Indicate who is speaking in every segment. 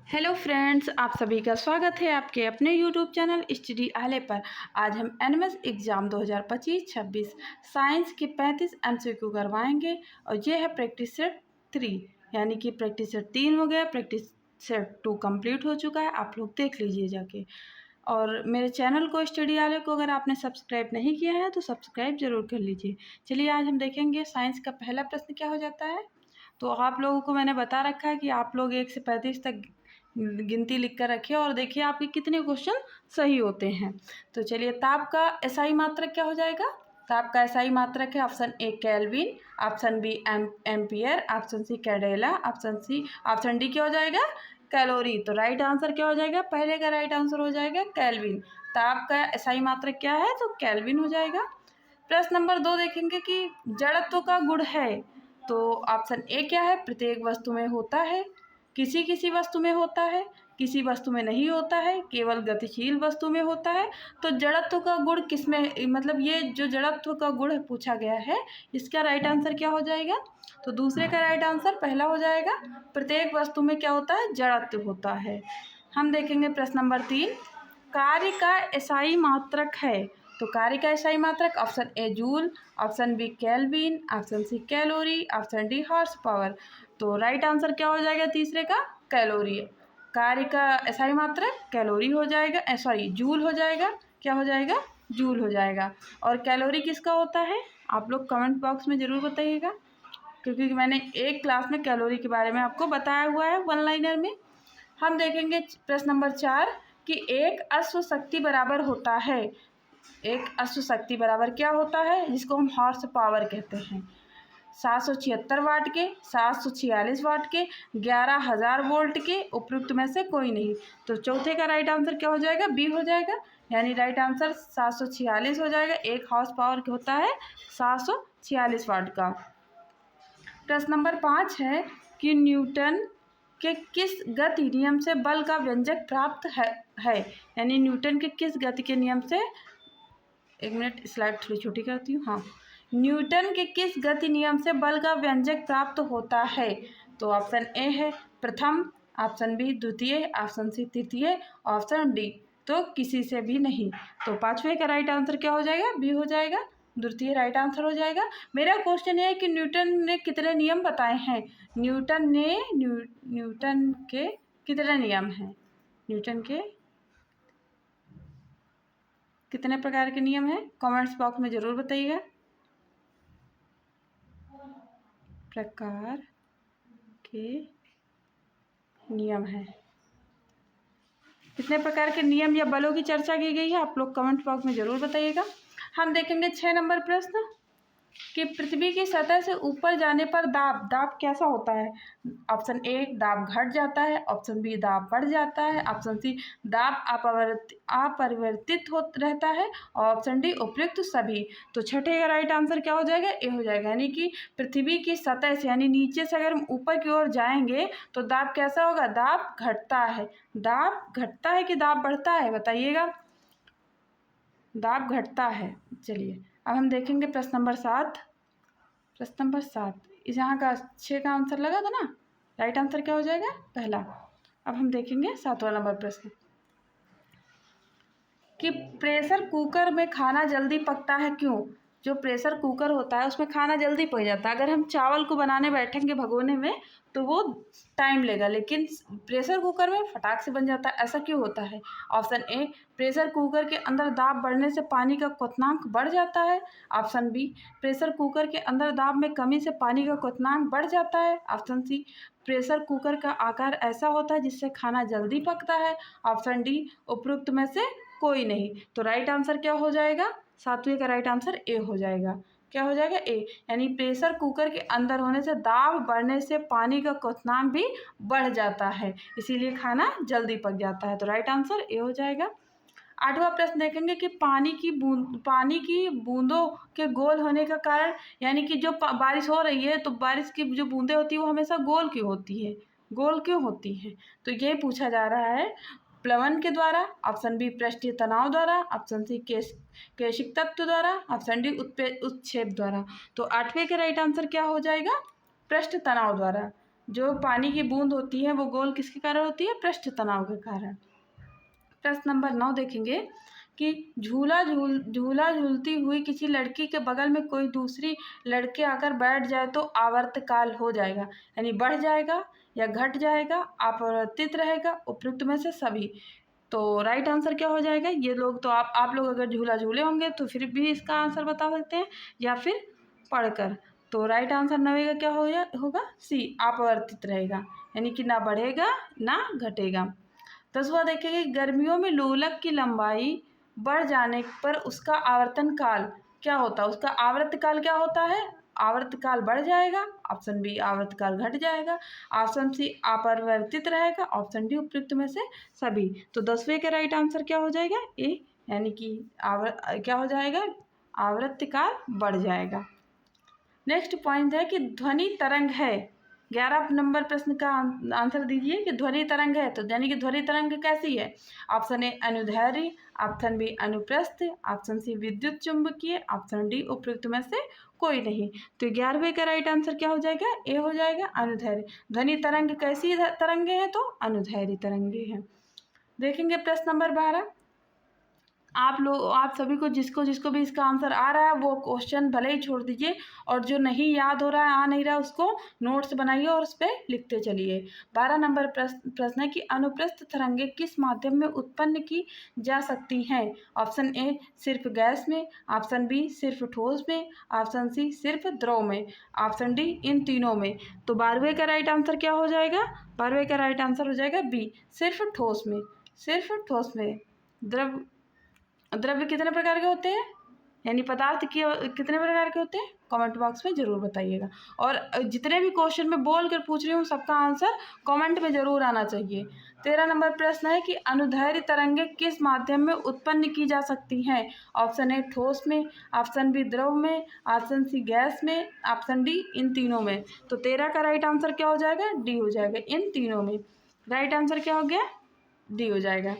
Speaker 1: Hello friends, आप सभी का स्वागत है आपके अपने यूट्यूब चैनल स्टडी आले पर। आज हम एनएमएस एग्ज़ाम 2025-26 साइंस के 35 एमसीक्यू करवाएंगे और ये है प्रैक्टिस सेट 3, यानी कि प्रैक्टिस सेट 3 हो गया, प्रैक्टिस सेट 2 कंप्लीट हो चुका है। आप लोग देख लीजिए जाके। और मेरे चैनल को स्टडी आले को अगर आपने सब्सक्राइब नहीं किया है तो सब्सक्राइब ज़रूर कर लीजिए। चलिए आज हम देखेंगे साइंस का पहला प्रश्न क्या हो जाता है। तो आप लोगों को मैंने बता रखा है कि आप लोग 1 से 35 तक गिनती लिख कर रखिए और देखिए आपके कितने क्वेश्चन सही होते हैं। तो चलिए, ताप का एसआई मात्रक क्या हो जाएगा। ताप का एसआई मात्रक है option A kelvin, option B ampere, option C candela, option D क्या हो जाएगा कैलोरी। तो राइट आंसर क्या हो जाएगा, पहले का राइट आंसर हो जाएगा केल्विन। ताप का एसआई मात्रक क्या है तो केल्विन हो जाएगा। प्रश्न नंबर 2 देखेंगे कि जड़त्व का गुण है। तो ऑप्शन ए क्या है, प्रत्येक वस्तु में होता है, किसी किसी वस्तु में होता है, किसी वस्तु में नहीं होता है, केवल गतिशील वस्तु में होता है। तो जड़त्व का गुण किसमें, मतलब ये जो जड़त्व का गुण पूछा गया है इसका राइट आंसर क्या हो जाएगा। तो दूसरे का राइट आंसर पहला हो जाएगा, प्रत्येक वस्तु में क्या होता है जड़त्व होता है। हम देखेंगे प्रश्न नंबर 3, कार्य का एसआई मात्रक है। तो कार्य का एसआई मात्रक option A joule, option B kelvin, option C calorie, option D horse power. तो राइट आंसर क्या हो जाएगा तीसरे का कैलोरी। कार्य का एसआई मात्रक कैलोरी हो जाएगा, सॉरी जूल हो जाएगा। क्या हो जाएगा, जूल हो जाएगा। और कैलोरी किसका होता है आप लोग कमेंट बॉक्स में ज़रूर बताइएगा, क्योंकि मैंने एक क्लास में कैलोरी के बारे में आपको बताया हुआ है वन लाइनर में। हम देखेंगे प्रश्न नंबर 4 कि एक अश्व शक्ति बराबर होता है। एक अश्व शक्ति बराबर क्या होता है, जिसको हम हॉर्स पावर कहते हैं। 776 वाट के, 746 वाट के, 11,000 वोल्ट के, उपयुक्त में से कोई नहीं। तो चौथे का राइट आंसर क्या हो जाएगा, बी हो जाएगा। यानी राइट आंसर 746 हो जाएगा। एक हॉर्स पावर होता है 746 वाट का। प्रश्न नंबर 5 है कि न्यूटन के किस गति नियम से बल का व्यंजक प्राप्त है। यानी न्यूटन के किस गति के नियम से, एक मिनट स्लाइड थोड़ी छोटी करती हूँ। हाँ, न्यूटन के किस गति नियम से बल का व्यंजक प्राप्त होता है। तो ऑप्शन ए है प्रथम, ऑप्शन बी द्वितीय, ऑप्शन सी तृतीय, ऑप्शन डी तो किसी से भी नहीं। तो पांचवें का राइट आंसर क्या हो जाएगा, बी हो जाएगा, द्वितीय राइट आंसर हो जाएगा। मेरा क्वेश्चन है कि न्यूटन ने कितने नियम बताए हैं। न्यूटन के कितने नियम हैं, न्यूटन के कितने प्रकार के नियम हैं, कमेंट्स बॉक्स में ज़रूर बताइएगा। प्रकार के नियम है, कितने प्रकार के नियम या बलों की चर्चा की गई है आप लोग कमेंट बॉक्स में ज़रूर बताइएगा। हम देखेंगे 6 नंबर प्रश्न कि पृथ्वी की सतह से ऊपर जाने पर दाब कैसा होता है। ऑप्शन ए दाब घट जाता है, ऑप्शन बी दाब बढ़ जाता है, ऑप्शन सी दाब अपरिवर्तित हो रहता है, और ऑप्शन डी उपयुक्त सभी। तो छठे का राइट आंसर क्या हो जाएगा, ए हो जाएगा। यानी कि पृथ्वी की सतह से, यानी नीचे से अगर हम ऊपर की ओर जाएंगे तो दाब कैसा होगा, दाब घटता है। दाब घटता है कि दाब बढ़ता है बताइएगा, दाब घटता है। चलिए अब हम देखेंगे प्रश्न नंबर 7। प्रश्न नंबर 7 इस यहाँ का 6 का आंसर लगा था ना, राइट आंसर क्या हो जाएगा पहला। अब हम देखेंगे 7वां नंबर प्रश्न कि प्रेशर कुकर में खाना जल्दी पकता है क्यों। जो प्रेशर कुकर होता है उसमें खाना जल्दी पक जाता है। अगर हम चावल को बनाने बैठेंगे भगोने में तो वो टाइम लेगा, लेकिन प्रेशर कुकर में फटाक से बन जाता है। ऐसा क्यों होता है। ऑप्शन ए प्रेशर कुकर के अंदर दाब बढ़ने से पानी का क्वथनांक बढ़ जाता है, ऑप्शन बी प्रेशर कुकर के अंदर दाब में कमी से पानी का क्वथनांक बढ़ जाता है, ऑप्शन सी प्रेशर कुकर का आकार ऐसा होता है जिससे खाना जल्दी पकता है, ऑप्शन डी उपरोक्त में से कोई नहीं। तो राइट आंसर क्या हो जाएगा, 7वें का राइट आंसर ए हो जाएगा। क्या हो जाएगा, ए। यानी प्रेशर कुकर के अंदर होने से दाब बढ़ने से पानी का क्वथनांक भी बढ़ जाता है, इसीलिए खाना जल्दी पक जाता है। तो राइट आंसर ए हो जाएगा। 8वां प्रश्न देखेंगे कि पानी की बूंदों के गोल होने का कारण, यानी कि जो बारिश हो रही है तो बारिश की जो बूंदें होती है वो हमेशा गोल क्यों होती है, गोल क्यों होती है। तो ये पूछा जा रहा है प्लवन के द्वारा, ऑप्शन बी पृष्ठीय तनाव द्वारा, ऑप्शन सी केशिक तत्व द्वारा, ऑप्शन डी उत्क्षेप द्वारा। तो 8वें का राइट आंसर क्या हो जाएगा, पृष्ठ तनाव द्वारा। जो पानी की बूंद होती है वो गोल किसके कारण होती है? पृष्ठ तनाव के कारण। प्रश्न नंबर 9 देखेंगे कि झूला झूलती हुई किसी लड़की के बगल में कोई दूसरी लड़के आकर बैठ जाए तो आवर्तकाल हो जाएगा, यानी बढ़ जाएगा या घट जाएगा, अपरिवर्तित रहेगा, उपयुक्त में से सभी। तो राइट आंसर क्या हो जाएगा? ये लोग तो आप लोग अगर झूला झूले होंगे तो फिर भी इसका आंसर बता सकते हैं या फिर पढ़कर। तो राइट आंसर 9 का क्या होगा? सी, अपरिवर्तित रहेगा, यानी कि ना बढ़ेगा ना घटेगा। 10वां देखेंगे, गर्मियों में लोलक की लंबाई बढ़ जाने पर उसका आवर्तन काल क्या होता है? उसका आवर्तकाल क्या होता है? आवर्तकाल बढ़ जाएगा, ऑप्शन बी आवर्तकाल घट जाएगा, ऑप्शन सी अपरिवर्तित रहेगा, ऑप्शन डी उपयुक्त में से सभी। तो 10वें का राइट आंसर क्या हो जाएगा? ए, यानी कि क्या हो जाएगा? आवर्तकाल बढ़ जाएगा। नेक्स्ट पॉइंट है कि ध्वनि तरंग है। 11 नंबर प्रश्न का आंसर दीजिए कि ध्वनि तरंग है, तो यानी कि ध्वनि तरंग कैसी है? ऑप्शन ए अनुदैर्ध्य, ऑप्शन बी अनुप्रस्थ, ऑप्शन सी विद्युत चुंबकीय, ऑप्शन डी उपयुक्त में से कोई नहीं। तो 11वें का राइट आंसर क्या हो जाएगा? ए हो जाएगा, अनुदैर्ध्य। ध्वनि तरंग कैसी तरंगे हैं? तो अनुदैर्ध्य तरंगे हैं। देखेंगे प्रश्न नंबर 12। आप सभी को जिसको भी इसका आंसर आ रहा है वो क्वेश्चन भले ही छोड़ दीजिए, और जो नहीं याद हो रहा है, आ नहीं रहा, उसको नोट्स बनाइए और उस पर लिखते चलिए। 12 नंबर प्रश्न है कि अनुप्रस्थ तरंगें किस माध्यम में उत्पन्न की जा सकती हैं? ऑप्शन ए सिर्फ गैस में, ऑप्शन बी सिर्फ ठोस में, ऑप्शन सी सिर्फ द्रव में, ऑप्शन डी इन तीनों में। तो 12वें का राइट आंसर क्या हो जाएगा? 12वें का राइट आंसर हो जाएगा बी, सिर्फ ठोस में। सिर्फ ठोस में। द्रव्य कितने प्रकार के होते हैं, यानी पदार्थ कितने प्रकार के होते हैं? कमेंट बॉक्स में ज़रूर बताइएगा। और जितने भी क्वेश्चन में बोल कर पूछ रही हूँ सबका आंसर कमेंट में ज़रूर आना चाहिए। 13 नंबर प्रश्न है कि अनुदैर्ध्य तरंगें किस माध्यम में उत्पन्न की जा सकती हैं? ऑप्शन ए ठोस में, ऑप्शन बी द्रव में, ऑप्शन सी गैस में, ऑप्शन डी इन तीनों में। तो 13 का राइट आंसर क्या हो जाएगा? डी हो जाएगा, इन तीनों में। राइट आंसर क्या हो गया? डी हो जाएगा।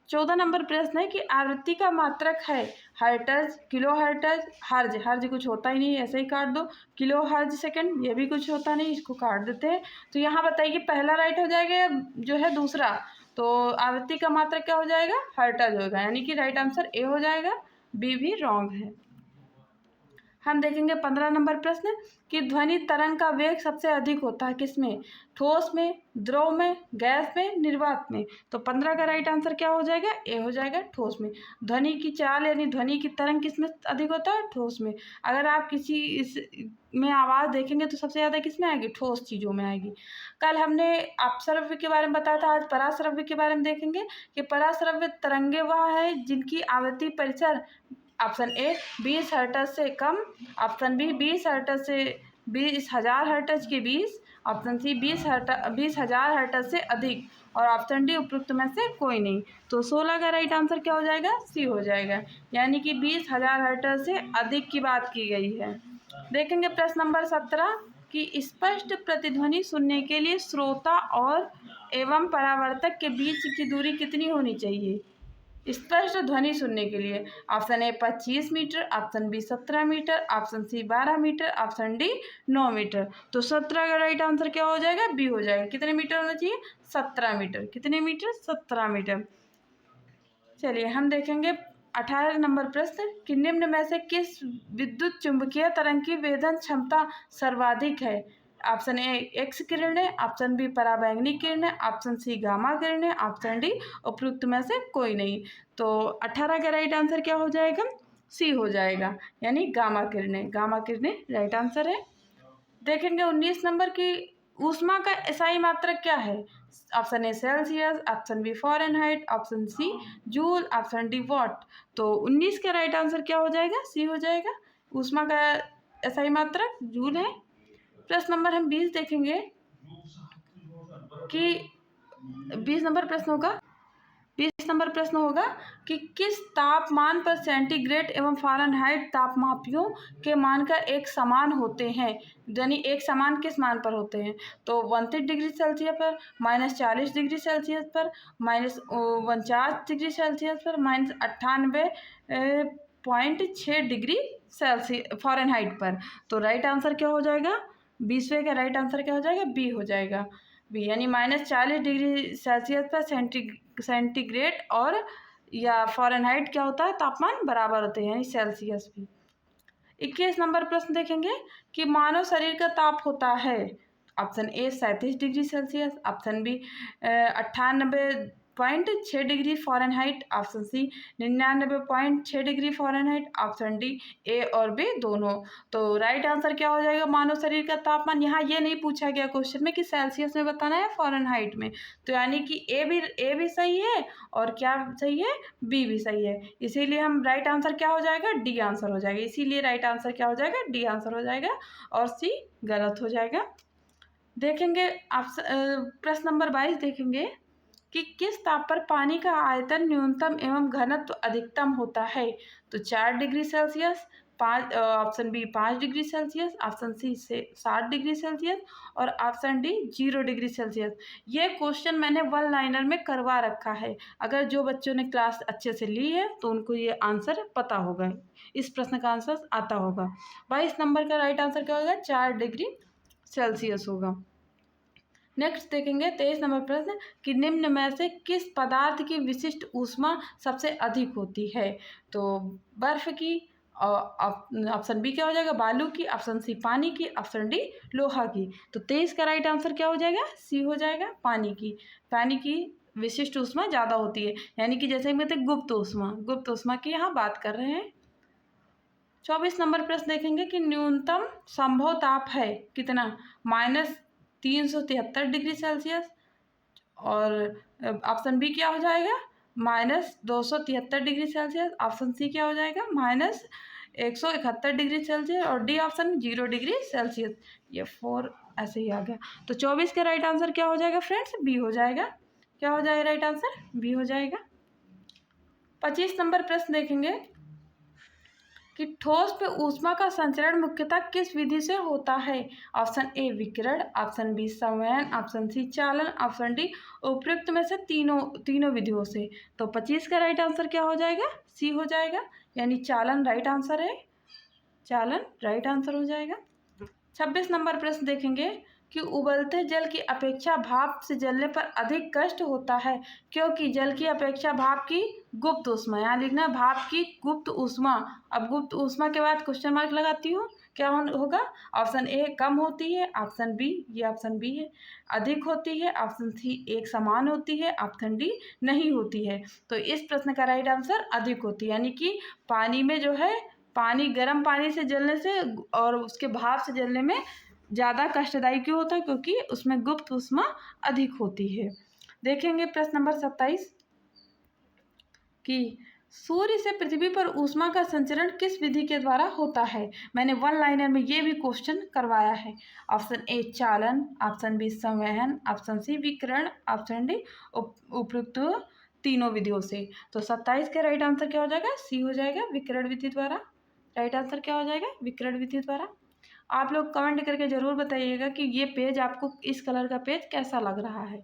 Speaker 1: 14 नंबर प्रश्न है कि आवृत्ति का मात्रक है हर्ट्ज, किलो हर्ट्ज, हर्ज। हर्ज कुछ होता ही नहीं, ऐसे ही काट दो। किलो हर्ज सेकंड, ये भी कुछ होता नहीं, इसको काट देते हैं। तो यहाँ बताइए कि पहला राइट हो जाएगा या जो है दूसरा? तो आवृत्ति का मात्रक क्या हो जाएगा? हर्ट्ज होगा, यानी कि राइट आंसर ए हो जाएगा, बी भी रॉन्ग है। हम देखेंगे 15 नंबर प्रश्न कि ध्वनि तरंग का वेग सबसे अधिक होता है किसमें? ठोस में, द्रव में, गैस में, निर्वात में। तो 15 का राइट आंसर क्या हो जाएगा? ए हो जाएगा, ठोस में। ध्वनि की चाल यानी ध्वनि की तरंग किसमें अधिक होता है? ठोस में। अगर आप किसी इस में आवाज़ देखेंगे तो सबसे ज़्यादा किसमें आएगी? ठोस चीज़ों में आएगी। कल हमने अपसरव्य के बारे में बताया था, आज परासरव्य के बारे में देखेंगे कि परासरव्य तरंगे वह है जिनकी आवृत्ति परिसर ऑप्शन ए 20 हर्ट्ज से कम, ऑप्शन बी 20 हर्ट्ज से 20,000 हर्ट्ज के 20, ऑप्शन सी 20,000 हर्ट्ज से अधिक, और ऑप्शन डी उपयुक्त में से कोई नहीं। तो 16 का राइट आंसर क्या हो जाएगा? सी हो जाएगा, यानी कि 20,000 हर्ट्ज से अधिक की बात की गई है। देखेंगे प्रश्न नंबर 17 कि स्पष्ट प्रतिध्वनि सुनने के लिए श्रोता और एवं परावर्तक के बीच की दूरी कितनी होनी चाहिए? स्पष्ट ध्वनि सुनने के लिए option A 25 metre, option B 17 metre, option C 12 metre, option D 9 metre. तो 17 का राइट आंसर क्या हो जाएगा? बी हो जाएगा। कितने मीटर होना चाहिए? 17 मीटर। कितने मीटर? 17 मीटर। चलिए हम देखेंगे 18 नंबर प्रश्न कि निम्न में से किस विद्युत चुंबकीय तरंग की वेधन क्षमता सर्वाधिक है? ऑप्शन ए एक्स किरणें, ऑप्शन बी पराबैंगनी किरणें, ऑप्शन सी गामा किरणें, ऑप्शन डी उपयुक्त में से कोई नहीं। तो 18 का राइट आंसर क्या हो जाएगा? सी हो जाएगा, यानी गामा किरणें। गामा किरणें राइट आंसर है। देखेंगे 19 नंबर की ऊष्मा का एसआई मात्रक क्या है? Option A Celsius, option B Fahrenheit, option C joule, option D watt. तो 19 का राइट आंसर क्या हो जाएगा? सी हो जाएगा। ऊष्मा का एसआई मात्रक जूल है। प्रश्न नंबर हम 20 देखेंगे कि 20 नंबर प्रश्न होगा कि किस तापमान पर सेंटीग्रेड एवं फ़ारेनहाइट तापमापियों के मान का एक समान होते हैं? यानी एक समान किस मान पर होते हैं? तो 29 डिग्री सेल्सियस पर, -40 डिग्री सेल्सियस पर, -49 डिग्री सेल्सियस पर, -98.6 डिग्री सेल्सियस फ़ारेनहाइट पर। तो राइट आंसर क्या हो जाएगा? 20वें का राइट आंसर क्या हो जाएगा? बी हो जाएगा, बी। यानी -40 डिग्री सेल्सियस पर सेंटीग्रेड और या फ़ारेनहाइट क्या होता है? तापमान बराबर होते हैं, यानी सेल्सियस भी। 21 नंबर प्रश्न देखेंगे कि मानव शरीर का ताप होता है। Option A 37 degree Celsius, option B 98.6 degree Fahrenheit, option C 99.6 degree Fahrenheit, option D A और बी दोनों। तो राइट आंसर क्या हो जाएगा? मानव शरीर का तापमान। यहाँ ये नहीं पूछा गया क्वेश्चन में कि सेल्सियस में बताना है फ़ारेनहाइट में, तो यानी कि ए भी सही है और क्या सही है? बी भी सही है। इसीलिए हम राइट आंसर क्या हो जाएगा? डी आंसर हो जाएगा। इसीलिए राइट आंसर क्या हो जाएगा? डी आंसर हो जाएगा और सी गलत हो जाएगा। देखेंगे प्रश्न नंबर 22 देखेंगे कि किस ताप पर पानी का आयतन न्यूनतम एवं घनत्व अधिकतम होता है? तो 4 degree Celsius, option B 5 degree Celsius, option C से 7 डिग्री सेल्सियस और ऑप्शन डी 0 डिग्री सेल्सियस। ये क्वेश्चन मैंने वन लाइनर में करवा रखा है। अगर जो बच्चों ने क्लास अच्छे से ली है तो उनको ये आंसर पता होगा, इस प्रश्न का आंसर आता होगा। 22 नंबर का राइट आंसर क्या होगा? 4 डिग्री सेल्सियस होगा। नेक्स्ट देखेंगे 23 नंबर प्रश्न कि निम्न में से किस पदार्थ की विशिष्ट ऊष्मा सबसे अधिक होती है? तो बर्फ की, ऑप्शन बी क्या हो जाएगा? बालू की, ऑप्शन सी पानी की, ऑप्शन डी लोहा की। तो 23 का राइट आंसर क्या हो जाएगा? सी हो जाएगा, पानी की। पानी की विशिष्ट ऊष्मा ज़्यादा होती है, यानी कि जैसे कहते हैं गुप्त ऊष्मा की यहाँ बात कर रहे हैं। 24 नंबर प्रश्न देखेंगे कि न्यूनतम संभव ताप है कितना? -373 डिग्री सेल्सियस और ऑप्शन बी क्या हो जाएगा? -273 डिग्री सेल्सियस, ऑप्शन सी क्या हो जाएगा? -171 डिग्री सेल्सियस और डी ऑप्शन 0 डिग्री सेल्सियस। ये 4 ऐसे ही आ गया। तो 24 का राइट आंसर क्या हो जाएगा फ्रेंड्स? बी हो जाएगा। क्या हो जाएगा राइट आंसर? बी हो जाएगा। 25 नंबर प्रश्न देखेंगे कि ठोस पे ऊष्मा का संचरण मुख्यतः किस विधि से होता है? ऑप्शन ए विकिरण, ऑप्शन बी संवहन, ऑप्शन सी चालन, ऑप्शन डी उपयुक्त में से तीनों विधियों से। तो 25 का राइट आंसर क्या हो जाएगा? सी हो जाएगा, यानी चालन राइट आंसर है, चालन राइट आंसर हो जाएगा। 26 नंबर प्रश्न देखेंगे कि उबलते जल की अपेक्षा भाप से जलने पर अधिक कष्ट होता है, क्योंकि जल की अपेक्षा भाप की गुप्त ऊष्मा, यहाँ लिखना है भाप की गुप्त ऊष्मा। अब गुप्त ऊष्मा के बाद क्वेश्चन मार्क लगाती हूँ, क्या होगा? ऑप्शन ए कम होती है, ऑप्शन बी, ये ऑप्शन बी है, अधिक होती है, ऑप्शन सी एक समान होती है, ऑप्शन डी नहीं होती है। तो इस प्रश्न का राइट आंसर अधिक होती है, यानी कि पानी में जो है, पानी गर्म पानी से जलने से और उसके भाप से जलने में ज़्यादा कष्टदायी क्यों होता है? क्योंकि उसमें गुप्त ऊष्मा अधिक होती है। देखेंगे प्रश्न नंबर 27 कि सूर्य से पृथ्वी पर ऊष्मा का संचरण किस विधि के द्वारा होता है? मैंने वन लाइनर में ये भी क्वेश्चन करवाया है। ऑप्शन ए चालन, ऑप्शन बी संवहन, ऑप्शन सी विकिरण, ऑप्शन डी उपयुक्त तीनों विधियों से। तो 27 का राइट आंसर क्या हो जाएगा? सी हो जाएगा, विकिरण विधि द्वारा। राइट आंसर क्या हो जाएगा? विकिरण विधि द्वारा। आप लोग कमेंट करके ज़रूर बताइएगा कि ये पेज आपको, इस कलर का पेज कैसा लग रहा है।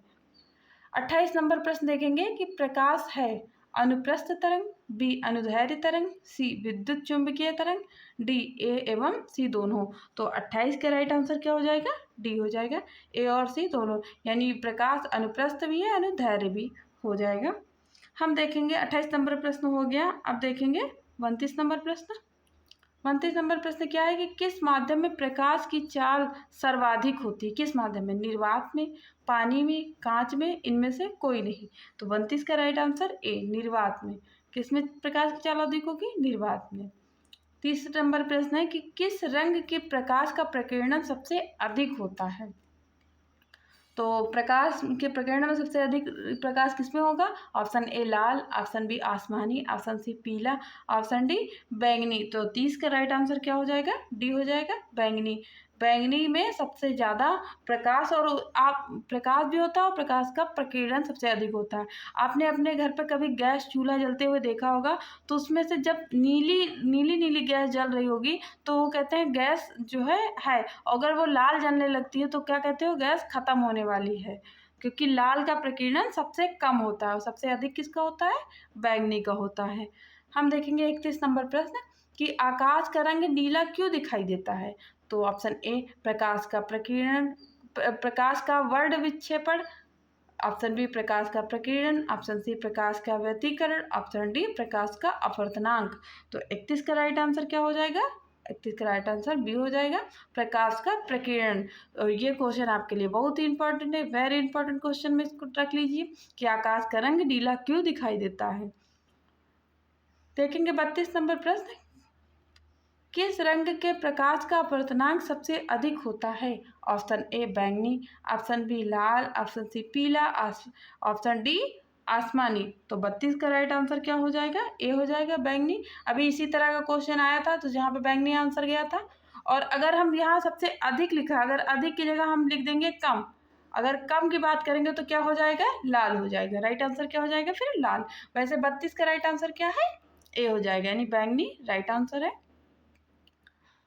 Speaker 1: 28 नंबर प्रश्न देखेंगे कि प्रकाश है अनुप्रस्थ तरंग, बी अनुदैर्ध्य तरंग, सी विद्युत चुंबकीय तरंग, डी ए एवं सी दोनों। तो 28 का राइट आंसर क्या हो जाएगा? डी हो जाएगा, ए और सी दोनों, यानी प्रकाश अनुप्रस्थ भी है अनुदैर्ध्य भी हो जाएगा। हम देखेंगे 28 नंबर प्रश्न हो गया। अब देखेंगे 29 नंबर प्रश्न। 29 नंबर प्रश्न क्या है कि किस माध्यम में प्रकाश की चाल सर्वाधिक होती है? किस माध्यम में? निर्वात में, पानी में, कांच में, इनमें से कोई नहीं। तो 29 का राइट आंसर ए निर्वात में। किस में प्रकाश की चाल अधिक होगी? निर्वात में। 30 नंबर प्रश्न है कि किस रंग के प्रकाश का प्रकीर्णन सबसे अधिक होता है? तो प्रकाश के प्रकीर्णन में सबसे अधिक प्रकाश किसमें होगा? ऑप्शन ए लाल, ऑप्शन बी आसमानी, ऑप्शन सी पीला, ऑप्शन डी बैंगनी। तो 30 का राइट आंसर क्या हो जाएगा? डी हो जाएगा, बैंगनी। बैंगनी में सबसे ज़्यादा प्रकाश और आप प्रकाश भी होता है और प्रकाश का प्रकीर्णन सबसे अधिक होता है। आपने अपने घर पर कभी गैस चूल्हा जलते हुए देखा होगा, तो उसमें से जब नीली गैस जल रही होगी तो वो कहते हैं गैस जो है। अगर वो लाल जलने लगती है तो क्या कहते हो? गैस खत्म होने वाली है, क्योंकि लाल का प्रकीर्णन सबसे कम होता है और सबसे अधिक किसका होता है? बैंगनी का होता है। हम देखेंगे 31 नंबर प्रश्न कि आकाश का रंग नीला क्यों दिखाई देता है? तो ऑप्शन ए प्रकाश का प्रकीर्णन, प्रकाश का वर्ण विक्षेपण, ऑप्शन बी प्रकाश का प्रकीर्णन, ऑप्शन सी प्रकाश का व्यतिकरण, ऑप्शन डी प्रकाश का अपवर्तनांक। तो 31 का राइट आंसर क्या हो जाएगा? 31 का राइट आंसर बी हो जाएगा, प्रकाश का प्रकीर्णन। और ये क्वेश्चन आपके लिए बहुत ही इंपॉर्टेंट है, वेरी इंपॉर्टेंट क्वेश्चन में इसको रख लीजिए कि आकाश का रंग नीला क्यों दिखाई देता है। देखेंगे 32 नंबर प्रश्न, किस रंग के प्रकाश का अपवर्तनांक सबसे अधिक होता है? ऑप्शन ए बैंगनी, ऑप्शन बी लाल, ऑप्शन सी पीला, ऑप्शन डी आसमानी। तो 32 का राइट आंसर क्या हो जाएगा? ए हो जाएगा, बैंगनी। अभी इसी तरह का क्वेश्चन आया था तो जहाँ पे बैंगनी आंसर गया था। और अगर हम यहाँ सबसे अधिक लिखा, अगर अधिक की जगह हम लिख देंगे कम, अगर कम की बात करेंगे तो क्या हो जाएगा? लाल हो जाएगा। राइट आंसर क्या हो जाएगा फिर? लाल। वैसे 32 का राइट आंसर क्या है? ए हो जाएगा, यानी बैंगनी राइट आंसर है।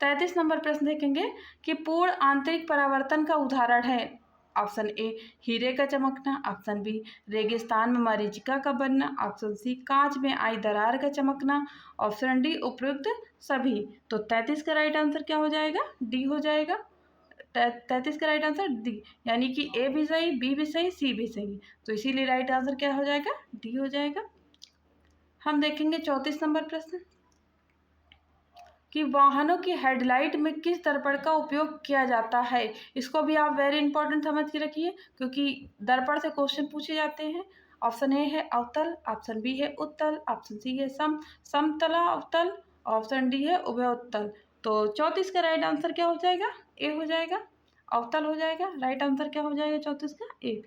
Speaker 1: 33 नंबर प्रश्न देखेंगे कि पूर्ण आंतरिक परावर्तन का उदाहरण है। ऑप्शन ए हीरे का चमकना, ऑप्शन बी रेगिस्तान में मरीचिका का बनना, ऑप्शन सी कांच में आई दरार का चमकना, ऑप्शन डी उपयुक्त सभी। तो 33 का राइट आंसर क्या हो जाएगा? डी हो जाएगा। 33 का राइट आंसर डी, यानी कि ए भी सही, बी भी सही, सी भी सही। तो इसीलिए राइट आंसर क्या हो जाएगा? डी हो जाएगा। हम देखेंगे 34 नंबर प्रश्न कि वाहनों की हेडलाइट में किस दर्पण का उपयोग किया जाता है। इसको भी आप वेरी इंपॉर्टेंट समझ के रखिए क्योंकि दर्पण से क्वेश्चन पूछे जाते हैं। ऑप्शन ए है अवतल, ऑप्शन बी है उत्तल, ऑप्शन सी है समतला अवतल, ऑप्शन डी है उभय उत्तल। तो 34 का राइट आंसर क्या हो जाएगा? ए हो जाएगा, अवतल हो जाएगा। राइट आंसर क्या हो जाएगा 34 का? ए।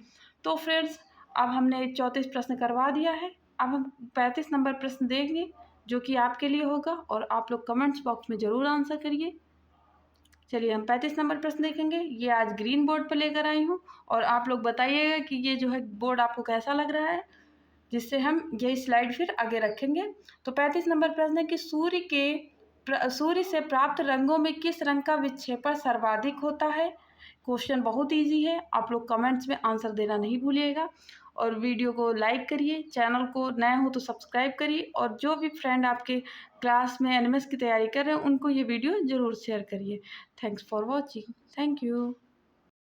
Speaker 1: तो फ्रेंड्स, अब हमने 34 प्रश्न करवा दिया है। अब हम 35 नंबर प्रश्न देंगे जो कि आपके लिए होगा और आप लोग कमेंट्स बॉक्स में ज़रूर आंसर करिए। चलिए हम 35 नंबर प्रश्न देखेंगे। ये आज ग्रीन बोर्ड पर लेकर आई हूँ और आप लोग बताइएगा कि ये जो है बोर्ड आपको कैसा लग रहा है, जिससे हम यही स्लाइड फिर आगे रखेंगे। तो 35 नंबर प्रश्न है कि सूर्य से प्राप्त रंगों में किस रंग का विक्षेपण सर्वाधिक होता है। क्वेश्चन बहुत इजी है, आप लोग कमेंट्स में आंसर देना नहीं भूलिएगा और वीडियो को लाइक करिए, चैनल को नए हो तो सब्सक्राइब करिए और जो भी फ्रेंड आपके क्लास में एनिमल्स की तैयारी कर रहे हैं उनको ये वीडियो ज़रूर शेयर करिए। Thanks for watching. Thank you.